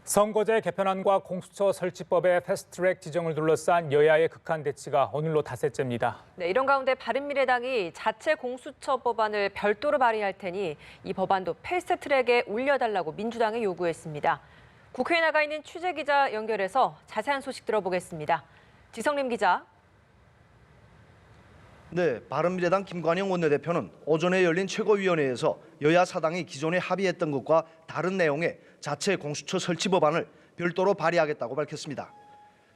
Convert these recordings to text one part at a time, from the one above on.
선거제 개편안과 공수처 설치법의 패스트트랙 지정을 둘러싼 여야의 극한 대치가 오늘로 닷새째입니다. 네, 이런 가운데 바른미래당이 자체 공수처 법안을 별도로 발의할 테니 이 법안도 패스트트랙에 올려달라고 민주당에 요구했습니다. 국회에 나가 있는 취재기자 연결해서 자세한 소식 들어보겠습니다. 지성림 기자. 네, 바른미래당 김관영 원내대표는 오전에 열린 최고위원회에서 여야 사당이 기존에 합의했던 것과 다른 내용의 자체 공수처 설치 법안을 별도로 발의하겠다고 밝혔습니다.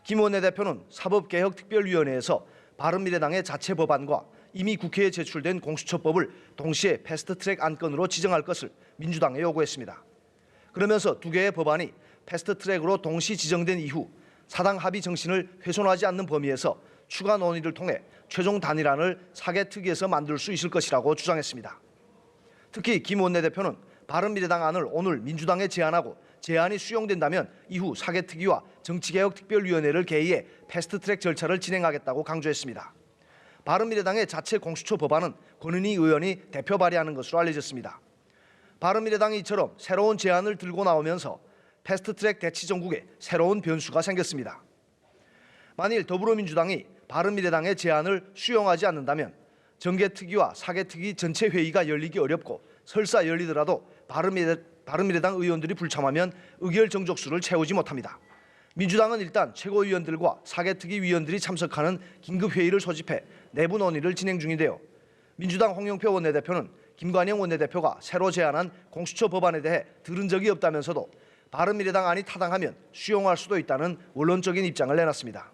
김 원내대표는 사법개혁특별위원회에서 바른미래당의 자체 법안과 이미 국회에 제출된 공수처법을 동시에 패스트트랙 안건으로 지정할 것을 민주당에 요구했습니다. 그러면서 두 개의 법안이 패스트트랙으로 동시 지정된 이후 사당 합의 정신을 훼손하지 않는 범위에서 추가 논의를 통해 최종 단일안을 사개특위에서 만들 수 있을 것이라고 주장했습니다. 특히 김 원내대표는 바른미래당 안을 오늘 민주당에 제안하고 제안이 수용된다면 이후 사개특위와 정치개혁특별위원회를 개의해 패스트트랙 절차를 진행하겠다고 강조했습니다. 바른미래당의 자체 공수처 법안은 권은희 의원이 대표 발의하는 것으로 알려졌습니다. 바른미래당이 이처럼 새로운 제안을 들고 나오면서 패스트트랙 대치 전국에 새로운 변수가 생겼습니다. 만일 더불어민주당이 바른미래당의 제안을 수용하지 않는다면 정개특위와 사개특위 전체 회의가 열리기 어렵고 설사 열리더라도 바른미래당 의원들이 불참하면 의결 정족수를 채우지 못합니다. 민주당은 일단 최고위원들과 사개특위 위원들이 참석하는 긴급회의를 소집해 내부 논의를 진행 중인데요. 민주당 홍영표 원내대표는 김관영 원내대표가 새로 제안한 공수처 법안에 대해 들은 적이 없다면서도 바른미래당 안이 타당하면 수용할 수도 있다는 원론적인 입장을 내놨습니다.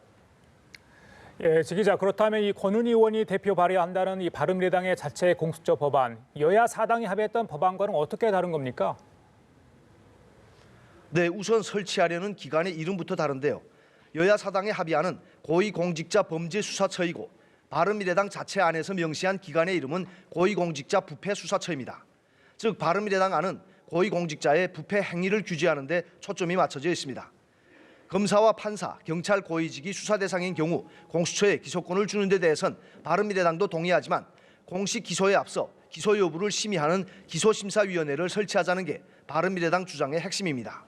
예, 지 기자, 그렇다면 이 권은희 의원이 대표 발의한다는 이 바른미래당의 자체 공수처 법안, 여야 사당이 합의했던 법안과는 어떻게 다른 겁니까? 네, 우선 설치하려는 기관의 이름부터 다른데요. 여야 사당의 합의안은 고위공직자 범죄수사처이고 바른미래당 자체 안에서 명시한 기관의 이름은 고위공직자 부패수사처입니다. 즉 바른미래당 안은 고위공직자의 부패 행위를 규제하는 데 초점이 맞춰져 있습니다. 검사와 판사, 경찰 고위직이 수사 대상인 경우 공수처에 기소권을 주는 데 대해선 바른미래당도 동의하지만 공식 기소에 앞서 기소 여부를 심의하는 기소심사위원회를 설치하자는 게 바른미래당 주장의 핵심입니다.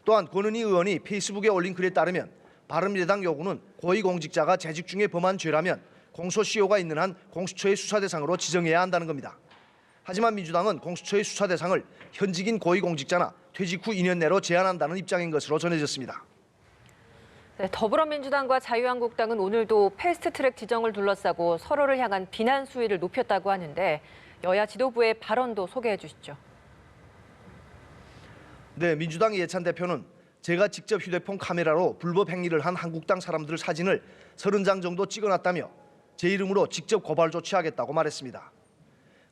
또한 권은희 의원이 페이스북에 올린 글에 따르면 바른미래당 요구는 고위공직자가 재직 중에 범한 죄라면 공소시효가 있는 한 공수처의 수사 대상으로 지정해야 한다는 겁니다. 하지만 민주당은 공수처의 수사 대상을 현직인 고위공직자나 퇴직 후 2년 내로 제한한다는 입장인 것으로 전해졌습니다. 네, 더불어민주당과 자유한국당은 오늘도 패스트트랙 지정을 둘러싸고 서로를 향한 비난 수위를 높였다고 하는데 여야 지도부의 발언도 소개해 주시죠. 네, 민주당 이해찬 대표는 제가 직접 휴대폰 카메라로 불법 행위를 한 한국당 사람들 사진을 30장 정도 찍어놨다며 제 이름으로 직접 고발 조치하겠다고 말했습니다.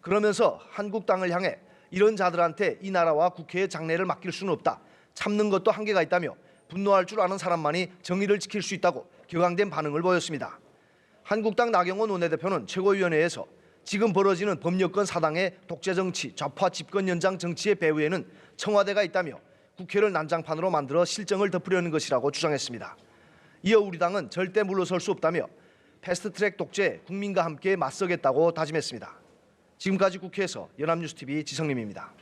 그러면서 한국당을 향해 이런 자들한테 이 나라와 국회의 장래를 맡길 수는 없다. 참는 것도 한계가 있다며 분노할 줄 아는 사람만이 정의를 지킬 수 있다고 격앙된 반응을 보였습니다. 한국당 나경원 원내대표는 최고위원회에서 지금 벌어지는 범여권 사당의 독재정치, 좌파 집권 연장 정치의 배후에는 청와대가 있다며 국회를 난장판으로 만들어 실정을 덮으려는 것이라고 주장했습니다. 이어 우리 당은 절대 물러설 수 없다며 패스트트랙 독재에 국민과 함께 맞서겠다고 다짐했습니다. 지금까지 국회에서 연합뉴스TV 지성림입니다.